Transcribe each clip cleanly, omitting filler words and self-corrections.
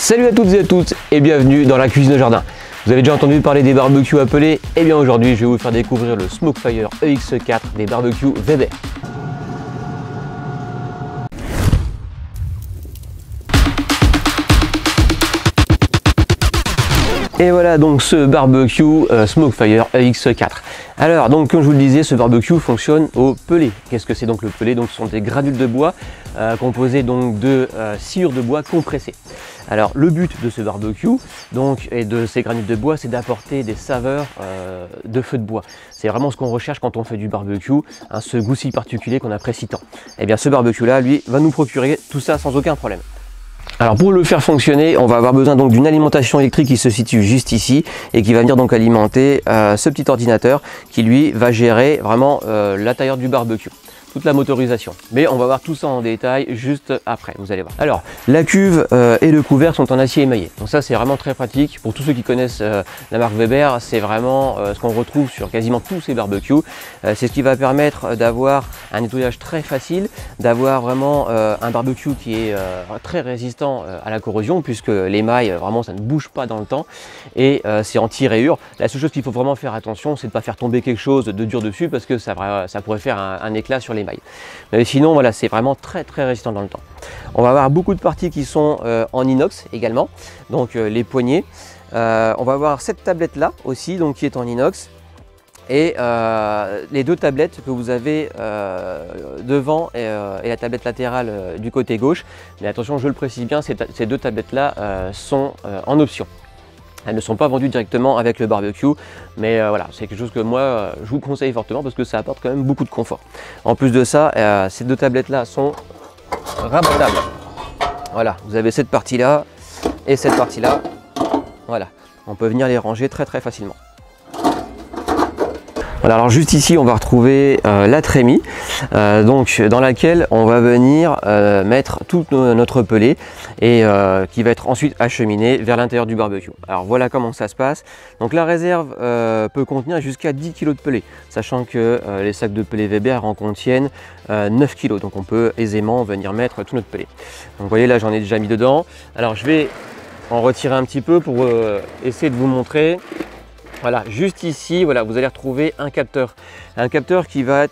Salut à toutes et à tous et bienvenue dans la cuisine au jardin. Vous avez déjà entendu parler des barbecues appelés? Et bien aujourd'hui je vais vous faire découvrir le Smokefire EX4 des barbecues Weber. Et voilà donc ce barbecue Smokefire EX4. Alors donc comme je vous le disais, ce barbecue fonctionne au pellet. Qu'est-ce que c'est donc le pellet? Donc ce sont des granules de bois composés donc de sciure de bois compressée. Alors le but de ce barbecue donc et de ces granules de bois, c'est d'apporter des saveurs de feu de bois. C'est vraiment ce qu'on recherche quand on fait du barbecue, hein, ce goût si particulier qu'on apprécie tant. Et bien ce barbecue là, lui, va nous procurer tout ça sans aucun problème. Alors pour le faire fonctionner, on va avoir besoin donc d'une alimentation électrique qui se situe juste ici et qui va venir donc alimenter ce petit ordinateur qui lui va gérer vraiment l'intérieur du barbecue, toute la motorisation. Mais on va voir tout ça en détail juste après, vous allez voir. Alors la cuve et le couvercle sont en acier émaillé, donc ça c'est vraiment très pratique. Pour tous ceux qui connaissent la marque Weber, c'est vraiment ce qu'on retrouve sur quasiment tous ces barbecues. C'est ce qui va permettre d'avoir un nettoyage très facile, d'avoir vraiment un barbecue qui est très résistant à la corrosion, puisque l'émail vraiment ça ne bouge pas dans le temps et c'est anti-rayures. La seule chose qu'il faut vraiment faire attention, c'est de ne pas faire tomber quelque chose de dur dessus, parce que ça pourrait faire un éclat sur l'émail. Mais sinon voilà, c'est vraiment très résistant dans le temps. On va avoir beaucoup de parties qui sont en inox également, donc les poignées. On va avoir cette tablette là aussi, donc qui est en inox. Et les deux tablettes que vous avez devant et la tablette latérale du côté gauche. Mais attention, je le précise bien, ces deux tablettes là sont en option. Elles ne sont pas vendues directement avec le barbecue, mais voilà, c'est quelque chose que moi je vous conseille fortement parce que ça apporte quand même beaucoup de confort. En plus de ça, ces deux tablettes là sont rabattables. Voilà, vous avez cette partie là et cette partie là. Voilà, on peut venir les ranger très facilement. Voilà, alors juste ici on va retrouver la trémie donc dans laquelle on va venir mettre tout notre pellet et qui va être ensuite acheminé vers l'intérieur du barbecue. Alors voilà comment ça se passe. Donc la réserve peut contenir jusqu'à 10 kg de pellet, sachant que les sacs de pellet Weber en contiennent 9 kg, donc on peut aisément venir mettre tout notre pellet. Donc vous voyez là, j'en ai déjà mis dedans. Alors je vais en retirer un petit peu pour essayer de vous montrer. Voilà, juste ici, voilà, vous allez retrouver un capteur qui va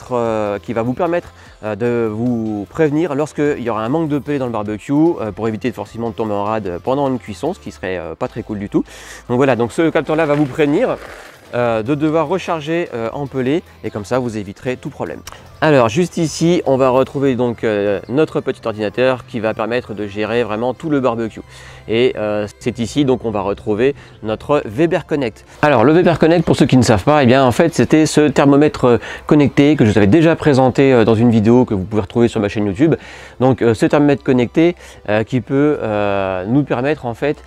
vous permettre de vous prévenir lorsqu'il y aura un manque de pellet dans le barbecue pour éviter forcément de tomber en rade pendant une cuisson, ce qui serait pas très cool du tout. Donc voilà, donc ce capteur là va vous prévenir de devoir recharger en pellet et comme ça vous éviterez tout problème. Alors juste ici on va retrouver donc notre petit ordinateur qui va permettre de gérer vraiment tout le barbecue et c'est ici donc on va retrouver notre Weber Connect. Alors le Weber Connect, pour ceux qui ne savent pas, et bien en fait c'était ce thermomètre connecté que je vous avais déjà présenté dans une vidéo que vous pouvez retrouver sur ma chaîne YouTube. Donc ce thermomètre connecté qui peut nous permettre en fait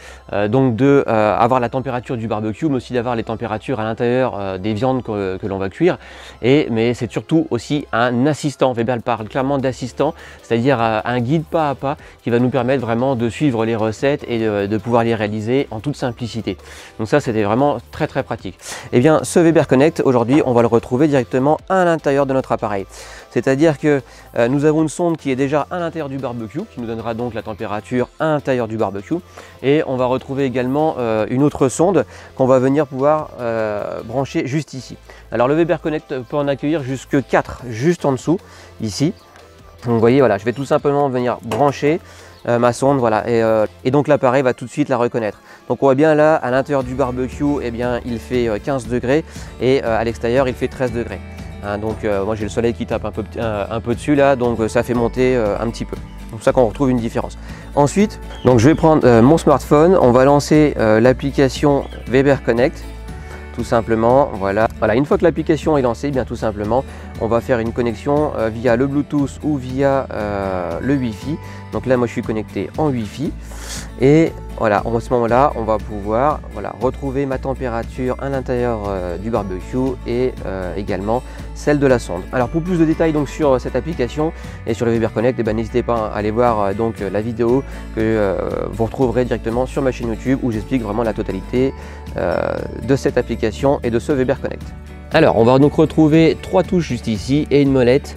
donc de avoir la température du barbecue, mais aussi d'avoir les températures à l'intérieur des viandes que l'on va cuire. Mais c'est surtout aussi un assistant. Weber parle clairement d'assistant, c'est-à-dire un guide pas à pas qui va nous permettre vraiment de suivre les recettes et de pouvoir les réaliser en toute simplicité. Donc ça c'était vraiment très pratique. Et bien ce Weber Connect aujourd'hui on va le retrouver directement à l'intérieur de notre appareil. C'est-à-dire que nous avons une sonde qui est déjà à l'intérieur du barbecue, qui nous donnera donc la température à l'intérieur du barbecue. Et on va retrouver également une autre sonde qu'on va venir pouvoir brancher juste ici. Alors le Weber Connect peut en accueillir jusque 4, juste en dessous, ici. Donc vous voyez, voilà, je vais tout simplement venir brancher ma sonde, voilà, et donc l'appareil va tout de suite la reconnaître. Donc on voit bien là, à l'intérieur du barbecue, eh bien, il fait 15 degrés et à l'extérieur, il fait 13 degrés. Hein, donc moi j'ai le soleil qui tape un peu dessus là, donc ça fait monter un petit peu. C'est pour ça qu'on retrouve une différence. Ensuite, donc je vais prendre mon smartphone, on va lancer l'application Weber Connect. Tout simplement, voilà. Une fois que l'application est lancée, bien tout simplement, on va faire une connexion via le Bluetooth ou via le Wi-Fi. Donc là, moi, je suis connecté en Wi-Fi. Et voilà, à ce moment-là, on va pouvoir retrouver ma température à l'intérieur du barbecue et également celle de la sonde. Alors, pour plus de détails donc sur cette application et sur le Weber Connect, n'hésitez pas à aller voir donc la vidéo que vous retrouverez directement sur ma chaîne YouTube où j'explique vraiment la totalité de cette application et de ce Weber Connect. Alors, on va donc retrouver 3 touches juste ici et une molette.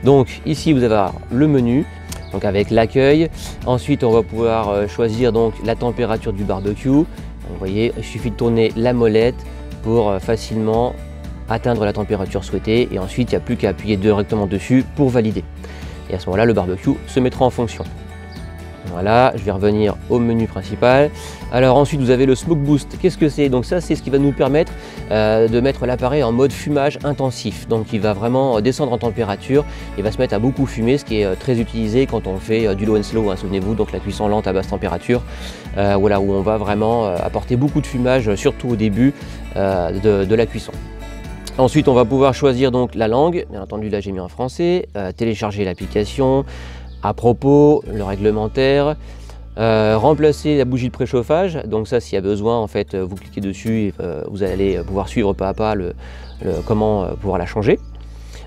Donc ici, vous allez avoir le menu. donc avec l'accueil. Ensuite on va pouvoir choisir donc la température du barbecue. Donc, vous voyez, il suffit de tourner la molette pour facilement atteindre la température souhaitée, et ensuite il n'y a plus qu'à appuyer directement dessus pour valider. Et à ce moment-là, le barbecue se mettra en fonction. Voilà, je vais revenir au menu principal. Alors ensuite, vous avez le Smoke Boost. Qu'est-ce que c'est? Donc ça, c'est ce qui va nous permettre de mettre l'appareil en mode fumage intensif. Donc il va vraiment descendre en température, il va se mettre à beaucoup fumer, ce qui est très utilisé quand on fait du low and slow, hein, souvenez-vous, donc la cuisson lente à basse température, voilà, où on va vraiment apporter beaucoup de fumage, surtout au début de la cuisson. Ensuite, on va pouvoir choisir donc la langue. Bien entendu, là j'ai mis en français, télécharger l'application, à propos, le réglementaire, remplacer la bougie de préchauffage. Donc ça, s'il y a besoin, en fait, vous cliquez dessus et vous allez pouvoir suivre pas à pas comment pouvoir la changer.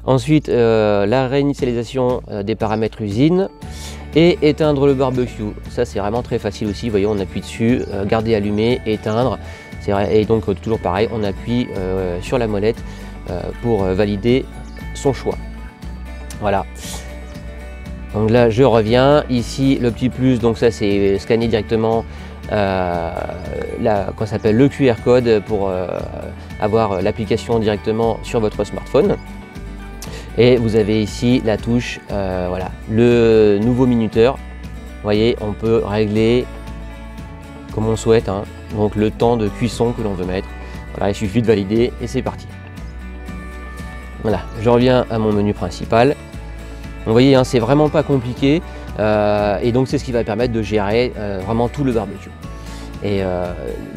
Ensuite, la réinitialisation des paramètres usine et éteindre le barbecue. Ça, c'est vraiment très facile aussi. Vous voyez, on appuie dessus, garder allumé, éteindre. Et donc toujours pareil, on appuie sur la molette pour valider son choix. Voilà. Donc là je reviens, ici le petit plus, donc ça c'est scanner directement qu'on s'appelle le QR code pour avoir l'application directement sur votre smartphone. Et vous avez ici la touche, voilà, le nouveau minuteur. Vous voyez, on peut régler comme on souhaite, hein, donc le temps de cuisson que l'on veut mettre. Voilà, il suffit de valider et c'est parti. Voilà, je reviens à mon menu principal. Vous voyez, hein, c'est vraiment pas compliqué et donc c'est ce qui va permettre de gérer vraiment tout le barbecue. Et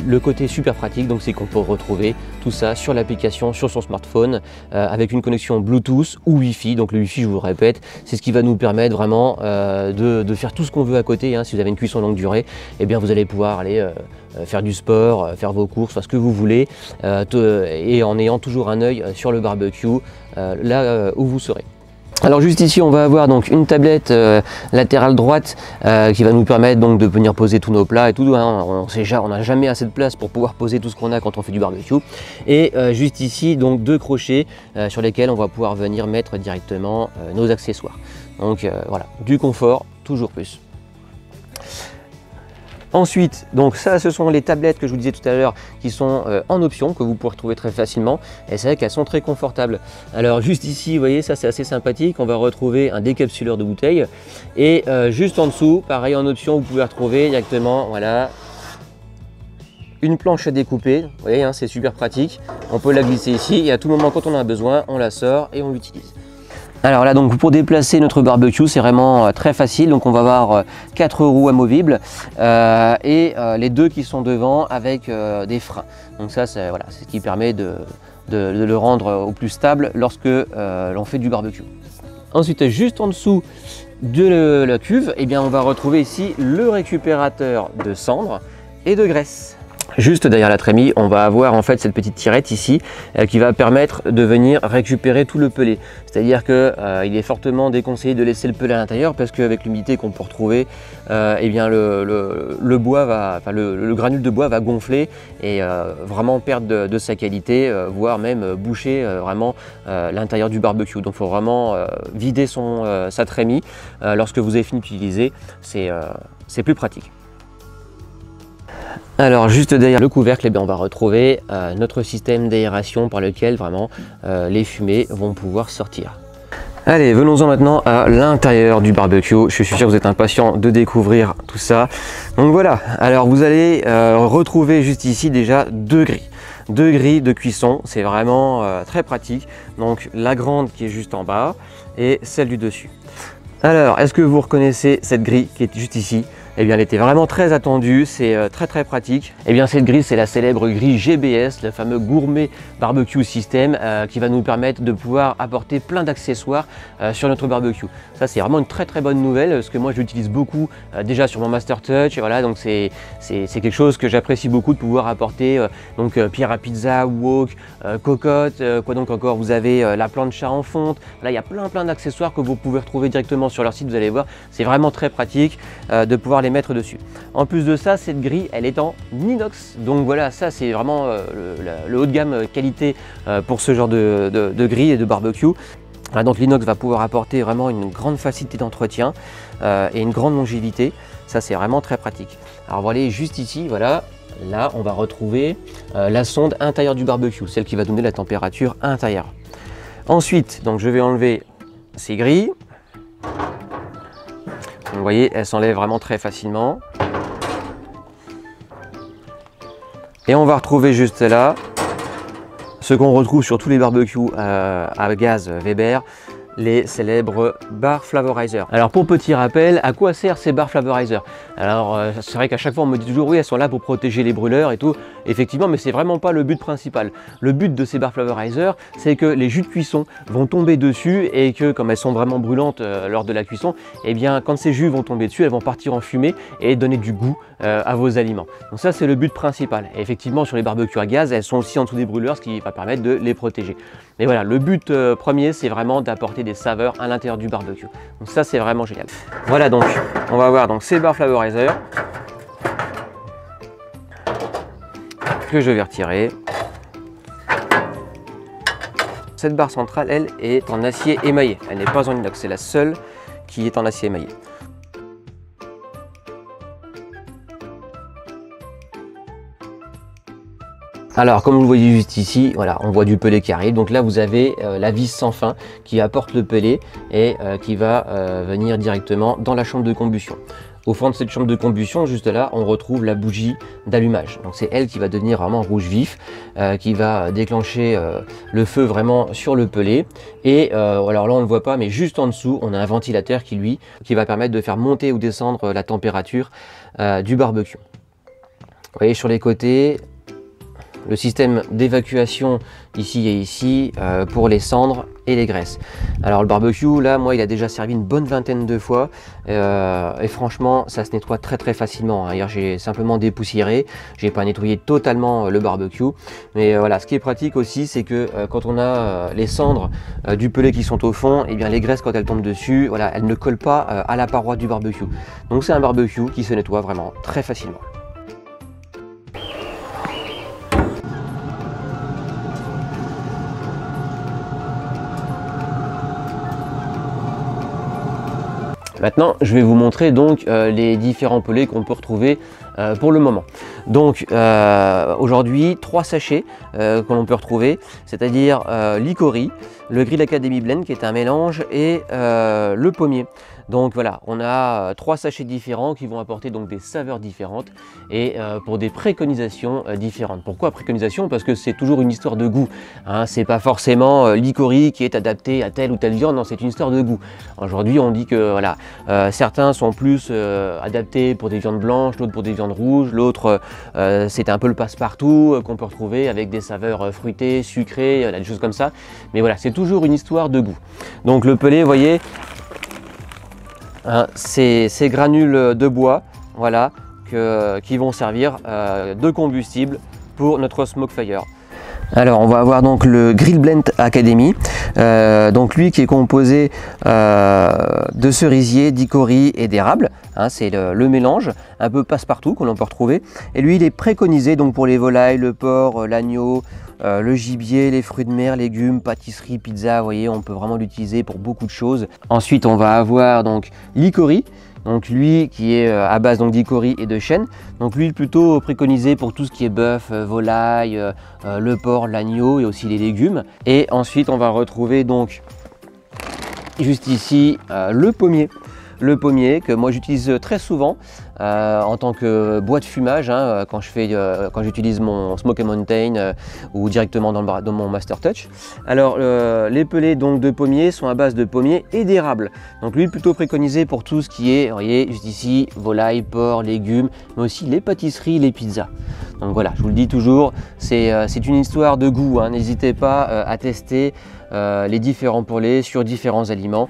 le côté super pratique, donc c'est qu'on peut retrouver tout ça sur l'application, sur son smartphone, avec une connexion Bluetooth ou Wi-Fi. Donc le Wi-Fi, je vous le répète, c'est ce qui va nous permettre vraiment de faire tout ce qu'on veut à côté, hein. Si vous avez une cuisson longue durée, eh bien vous allez pouvoir aller faire du sport, faire vos courses, faire ce que vous voulez, et en ayant toujours un œil sur le barbecue, là où vous serez. Alors juste ici on va avoir donc une tablette latérale droite qui va nous permettre donc de venir poser tous nos plats et tout, hein. On n'a jamais assez de place pour pouvoir poser tout ce qu'on a quand on fait du barbecue. Et juste ici donc deux crochets sur lesquels on va pouvoir venir mettre directement nos accessoires. Donc voilà, du confort, toujours plus. Ensuite, donc ça, ce sont les tablettes que je vous disais tout à l'heure qui sont en option, que vous pouvez retrouver très facilement. Et c'est vrai qu'elles sont très confortables. Alors juste ici, vous voyez, ça c'est assez sympathique. On va retrouver un décapsuleur de bouteilles. Et juste en dessous, pareil en option, vous pouvez retrouver directement, voilà, une planche à découper. Vous voyez, hein, c'est super pratique. On peut la glisser ici et à tout moment, quand on en a besoin, on la sort et on l'utilise. Alors là, donc pour déplacer notre barbecue, c'est vraiment très facile. Donc on va avoir 4 roues amovibles et les deux qui sont devant avec des freins. Donc ça, c'est voilà, ce qui permet de le rendre au plus stable lorsque l'on fait du barbecue. Ensuite, juste en dessous de la cuve, eh bien, on va retrouver ici le récupérateur de cendres et de graisse. Juste derrière la trémie, on va avoir en fait cette petite tirette ici qui va permettre de venir récupérer tout le pellet. C'est-à-dire que il est fortement déconseillé de laisser le pellet à l'intérieur parce qu'avec l'humidité qu'on peut retrouver, eh bien le bois va, enfin le granule de bois va gonfler et vraiment perdre de sa qualité, voire même boucher vraiment l'intérieur du barbecue. Donc il faut vraiment vider sa trémie lorsque vous avez fini d'utiliser, c'est plus pratique. Alors juste derrière le couvercle, eh bien, on va retrouver notre système d'aération par lequel vraiment les fumées vont pouvoir sortir. Allez, venons-en maintenant à l'intérieur du barbecue. Je suis sûr que vous êtes impatient de découvrir tout ça. Donc voilà, alors vous allez retrouver juste ici déjà deux grilles de cuisson. C'est vraiment très pratique. Donc la grande qui est juste en bas et celle du dessus. Alors, est-ce que vous reconnaissez cette grille qui est juste ici? Eh bien, elle était vraiment très attendue, c'est très pratique. Eh bien, cette grille, c'est la célèbre grille GBS, le fameux Gourmet Barbecue System, qui va nous permettre de pouvoir apporter plein d'accessoires sur notre barbecue. Ça, c'est vraiment une très bonne nouvelle, parce que moi, je l'utilise beaucoup déjà sur mon Master Touch. Et voilà, donc c'est quelque chose que j'apprécie beaucoup de pouvoir apporter. Donc, pierre à pizza, wok, cocotte, quoi donc encore. Vous avez la plancha en fonte. Là, il y a plein d'accessoires que vous pouvez retrouver directement sur leur site. Vous allez voir, c'est vraiment très pratique de pouvoir les mettre dessus. En plus de ça, cette grille, elle est en inox. Donc voilà, ça c'est vraiment le haut de gamme qualité pour ce genre de grille et de barbecue. Voilà, donc l'inox va pouvoir apporter vraiment une grande facilité d'entretien et une grande longévité. Ça, c'est vraiment très pratique. Alors, on va aller juste ici, voilà. Là, on va retrouver la sonde intérieure du barbecue, celle qui va donner la température intérieure. Ensuite, donc je vais enlever ces grilles. Vous voyez, elles s'enlèvent vraiment très facilement. Et on va retrouver juste là ce qu'on retrouve sur tous les barbecues à gaz Weber, les célèbres bar flavorizer. Alors pour petit rappel, à quoi servent ces bar flavorizer? Alors c'est vrai qu'à chaque fois on me dit toujours oui, elles sont là pour protéger les brûleurs et tout. Effectivement, mais c'est vraiment pas le but principal. Le but de ces bar flavorizer, c'est que les jus de cuisson vont tomber dessus et que comme elles sont vraiment brûlantes lors de la cuisson, et bien quand ces jus vont tomber dessus, elles vont partir en fumée et donner du goût à vos aliments. Donc ça c'est le but principal. Et effectivement sur les barbecues à gaz, elles sont aussi en dessous des brûleurs, ce qui va permettre de les protéger. Mais voilà, le but premier, c'est vraiment d'apporter des saveurs à l'intérieur du barbecue. Donc ça c'est vraiment génial. Voilà, donc on va voir donc ces bar flavorizer que je vais retirer. Cette barre centrale, elle, est en acier émaillé. Elle n'est pas en inox, c'est la seule qui est en acier émaillé. Alors comme vous le voyez juste ici, voilà, on voit du pellet qui arrive. Donc là vous avez la vis sans fin qui apporte le pellet et qui va venir directement dans la chambre de combustion. Au fond de cette chambre de combustion, juste là, on retrouve la bougie d'allumage. Donc c'est elle qui va devenir vraiment rouge vif, qui va déclencher le feu vraiment sur le pellet. Et alors là on ne le voit pas, mais juste en dessous, on a un ventilateur qui va permettre de faire monter ou descendre la température du barbecue. Vous voyez sur les côtés, le système d'évacuation ici et ici pour les cendres et les graisses. Alors le barbecue, là, moi, il a déjà servi une bonne vingtaine de fois et franchement, ça se nettoie très facilement. Hier, j'ai simplement dépoussiéré, j'ai pas nettoyé totalement le barbecue, mais voilà, ce qui est pratique aussi, c'est que quand on a les cendres du pellet qui sont au fond, et bien les graisses quand elles tombent dessus, voilà, elles ne collent pas à la paroi du barbecue. Donc c'est un barbecue qui se nettoie vraiment très facilement. Maintenant, je vais vous montrer donc les différents pellets qu'on peut retrouver pour le moment. Donc aujourd'hui, 3 sachets que l'on peut retrouver, c'est-à-dire l'Icori, le Grill Academy Blend qui est un mélange et le pommier. Donc voilà, on a 3 sachets différents qui vont apporter donc des saveurs différentes et pour des préconisations différentes. Pourquoi préconisation? Parce que c'est toujours une histoire de goût. Hein, c'est pas forcément l'Icori qui est adapté à telle ou telle viande, non, c'est une histoire de goût. Aujourd'hui, on dit que voilà, certains sont plus adaptés pour des viandes blanches, d'autres pour des viandes rouges, l'autre c'est un peu le passe-partout qu'on peut retrouver avec des saveurs fruitées, sucrées, des choses comme ça. Mais voilà, c'est toujours une histoire de goût. Donc le pellet, vous voyez, hein, ces granules de bois, voilà, qui vont servir de combustible pour notre smoke fire. Alors on va avoir donc le Grill Blend Academy, donc lui qui est composé de cerisier, d'icori et d'érable, hein, c'est le mélange un peu passe-partout que l'on peut retrouver, et lui il est préconisé donc pour les volailles, le porc, l'agneau, le gibier, les fruits de mer, légumes, pâtisserie, pizza, vous voyez, on peut vraiment l'utiliser pour beaucoup de choses. Ensuite on va avoir donc l'icori, donc lui qui est à base d'icori et de chêne, donc lui plutôt préconisé pour tout ce qui est bœuf, volaille, le porc, l'agneau et aussi les légumes. Et ensuite on va retrouver donc juste ici le pommier. Le pommier que moi j'utilise très souvent en tant que bois de fumage, hein, quand j'utilise mon Smoky Mountain ou directement dans mon Master Touch. Alors les pellets donc de pommier sont à base de pommier et d'érable. Donc lui plutôt préconisé pour tout ce qui est, vous voyez juste ici, volaille, porc, légumes, mais aussi les pâtisseries, les pizzas. Donc voilà, je vous le dis toujours, c'est une histoire de goût, hein. N'hésitez pas à tester les différents pellets sur différents aliments.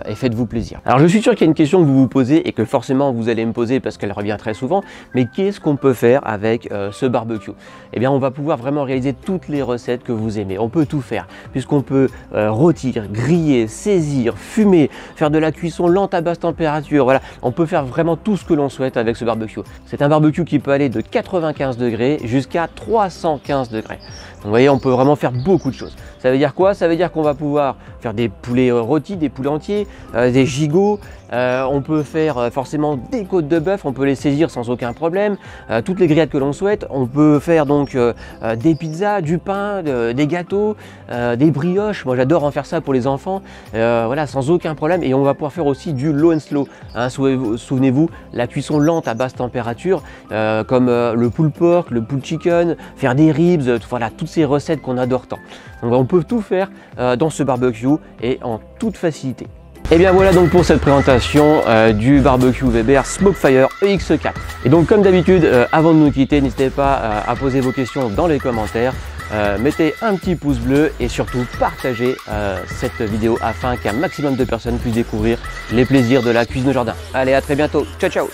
et faites-vous plaisir. Alors je suis sûr qu'il y a une question que vous vous posez et que forcément vous allez me poser parce qu'elle revient très souvent, mais qu'est-ce qu'on peut faire avec ce barbecue? Eh bien on va pouvoir vraiment réaliser toutes les recettes que vous aimez, on peut tout faire puisqu'on peut rôtir, griller, saisir, fumer, faire de la cuisson lente à basse température, voilà, on peut faire vraiment tout ce que l'on souhaite avec ce barbecue. C'est un barbecue qui peut aller de 95 degrés jusqu'à 315 degrés. Donc vous voyez, on peut vraiment faire beaucoup de choses. Ça veut dire quoi? Ça veut dire qu'on va pouvoir faire des poulets rôtis, des poulets entiers, des gigots, on peut faire forcément des côtes de bœuf, on peut les saisir sans aucun problème, toutes les grillades que l'on souhaite. On peut faire donc des pizzas, du pain, des gâteaux, des brioches. Moi j'adore en faire ça pour les enfants, voilà, sans aucun problème. Et on va pouvoir faire aussi du low and slow, hein. Souvenez-vous, la cuisson lente à basse température, comme le pulled pork, le pulled chicken, faire des ribs, voilà, toutes ces recettes qu'on adore tant. Donc on peut tout faire dans ce barbecue et en toute facilité. Et bien voilà donc pour cette présentation du barbecue Weber Smokefire EX4. Et donc comme d'habitude, avant de nous quitter, n'hésitez pas à poser vos questions dans les commentaires. Mettez un petit pouce bleu et surtout partagez cette vidéo afin qu'un maximum de personnes puissent découvrir les plaisirs de la cuisine au jardin. Allez, à très bientôt. Ciao ciao.